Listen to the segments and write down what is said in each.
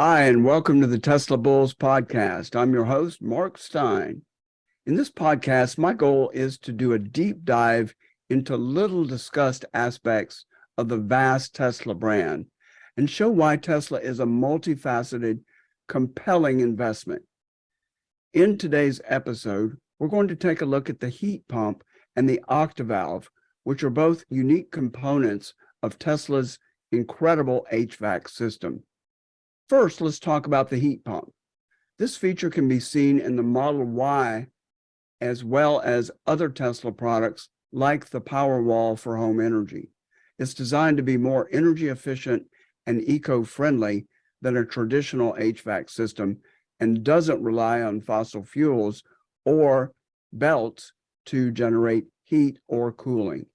Hi, and welcome to the Tesla Bulls podcast. I'm your host, Mark Stein. In this podcast, my goal is to do a deep dive into little discussed aspects of the vast Tesla brand and show why Tesla is a multifaceted, compelling investment. In today's episode, we're going to take a look at the heat pump and the Octovalve, which are both unique components of Tesla's incredible HVAC system. First, let's talk about the heat pump. This feature can be seen in the Model Y as well as other Tesla products like the Powerwall for home energy. It's designed to be more energy efficient and eco-friendly than a traditional HVAC system and doesn't rely on fossil fuels or belts to generate heat or cooling.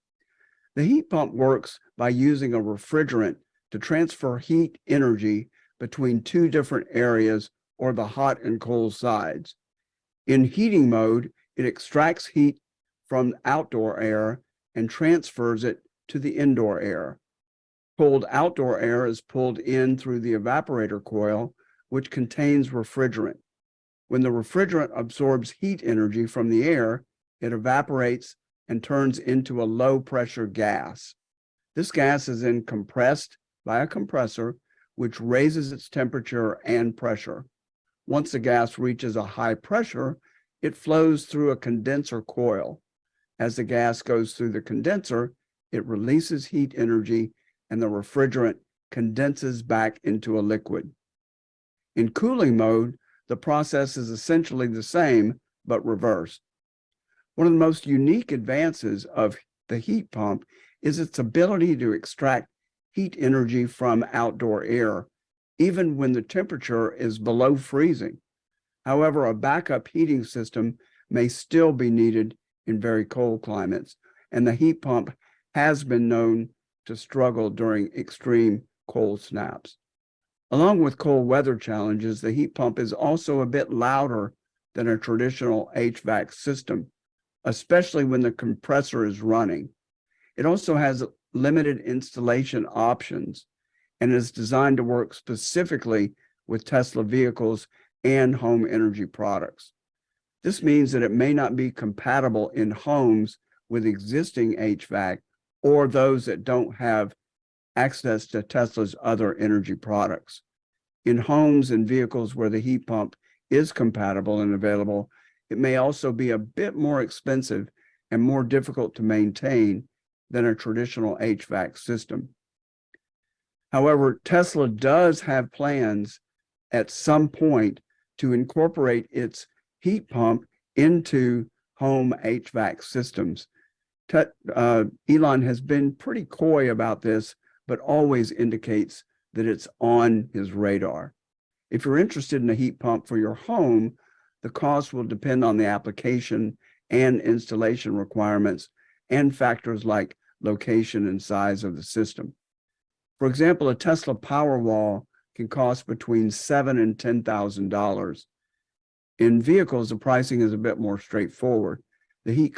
The heat pump works by using a refrigerant to transfer heat energy between two different areas or the hot and cold sides. In heating mode, it extracts heat from outdoor air and transfers it to the indoor air. Cold outdoor air is pulled in through the evaporator coil, which contains refrigerant. When the refrigerant absorbs heat energy from the air, it evaporates and turns into a low-pressure gas. This gas is then compressed by a compressor, which raises its temperature and pressure. Once the gas reaches a high pressure, it flows through a condenser coil. As the gas goes through the condenser, it releases heat energy and the refrigerant condenses back into a liquid. In cooling mode, the process is essentially the same, but reversed. One of the most unique advances of the heat pump is its ability to extract heat energy from outdoor air, even when the temperature is below freezing. However, a backup heating system may still be needed in very cold climates, and the heat pump has been known to struggle during extreme cold snaps. Along with cold weather challenges, the heat pump is also a bit louder than a traditional HVAC system, especially when the compressor is running. It also has limited installation options and is designed to work specifically with Tesla vehicles and home energy products. This means that it may not be compatible in homes with existing HVAC or those that don't have access to Tesla's other energy products. In homes and vehicles where the heat pump is compatible and available, it may also be a bit more expensive and more difficult to maintain than a traditional HVAC system. However, Tesla does have plans at some point to incorporate its heat pump into home HVAC systems. Elon has been pretty coy about this, but always indicates that it's on his radar. If you're interested in a heat pump for your home, the cost will depend on the application and installation requirements and factors like location and size of the system. For example, a Tesla Powerwall can cost between $7,000 and $10,000. In vehicles, the pricing is a bit more straightforward. The heat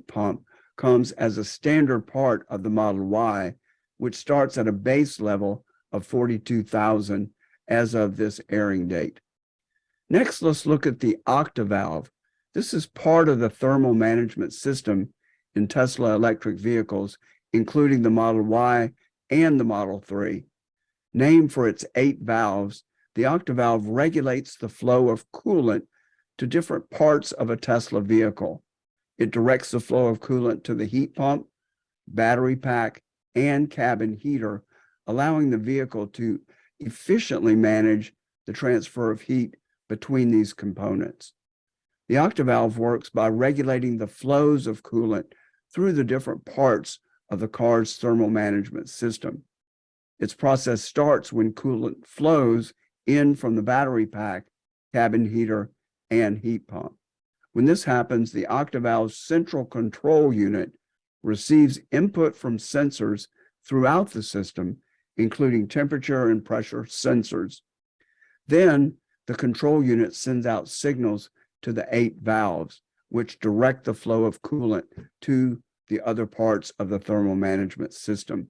pump comes as a standard part of the Model Y, which starts at a base level of $42,000 as of this airing date. Next, let's look at the Octovalve. This is part of the thermal management system in Tesla electric vehicles, including the Model Y and the Model 3. Named for its 8 valves, the Octovalve regulates the flow of coolant to different parts of a Tesla vehicle. It directs the flow of coolant to the heat pump, battery pack, and cabin heater, allowing the vehicle to efficiently manage the transfer of heat between these components. The Octovalve works by regulating the flows of coolant through the different parts of the car's thermal management system. Its process starts when coolant flows in from the battery pack, cabin heater, and heat pump. When this happens, the Octovalve's central control unit receives input from sensors throughout the system, including temperature and pressure sensors. Then the control unit sends out signals to the 8 valves, which direct the flow of coolant to the other parts of the thermal management system.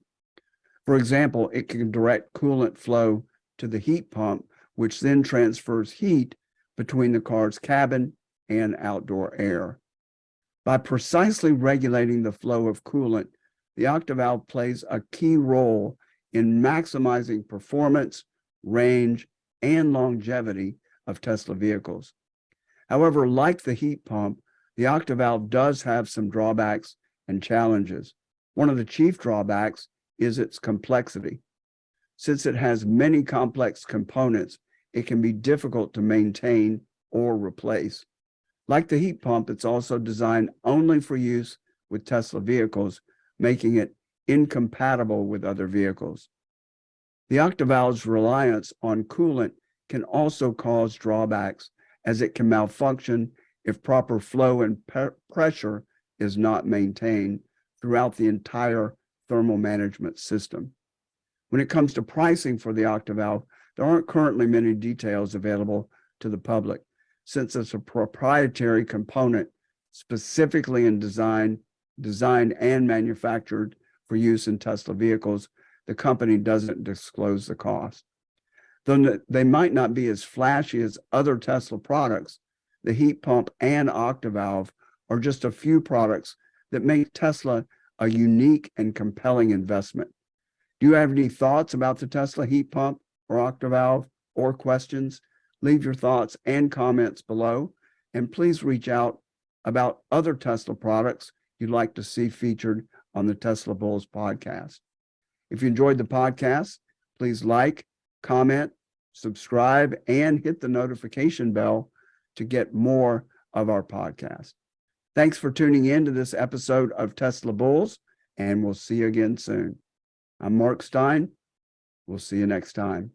For example, it can direct coolant flow to the heat pump, which then transfers heat between the car's cabin and outdoor air. By precisely regulating the flow of coolant, the Octovalve plays a key role in maximizing performance, range, and longevity of Tesla vehicles. However, like the heat pump, the Octovalve does have some drawbacks and challenges. One of the chief drawbacks is its complexity. Since it has many complex components, it can be difficult to maintain or replace. Like the heat pump, it's also designed only for use with Tesla vehicles, making it incompatible with other vehicles. The Octovalve's reliance on coolant can also cause drawbacks, as it can malfunction if proper flow and pressure is not maintained throughout the entire thermal management system. When it comes to pricing for the Octovalve, there aren't currently many details available to the public, since it's a proprietary component specifically in designed and manufactured for use in Tesla vehicles. The company doesn't disclose the cost. Though they might not be as flashy as other Tesla products, the heat pump and Octovalve are just a few products that make Tesla a unique and compelling investment. Do you have any thoughts about the Tesla heat pump or Octovalve, or questions? Leave your thoughts and comments below, and please reach out about other Tesla products you'd like to see featured on the Tesla Bulls podcast. If you enjoyed the podcast, please like, comment, subscribe, and hit the notification bell to get more of our podcast. Thanks for tuning in to this episode of Tesla Bulls, and we'll see you again soon. I'm Mark Stein. We'll see you next time.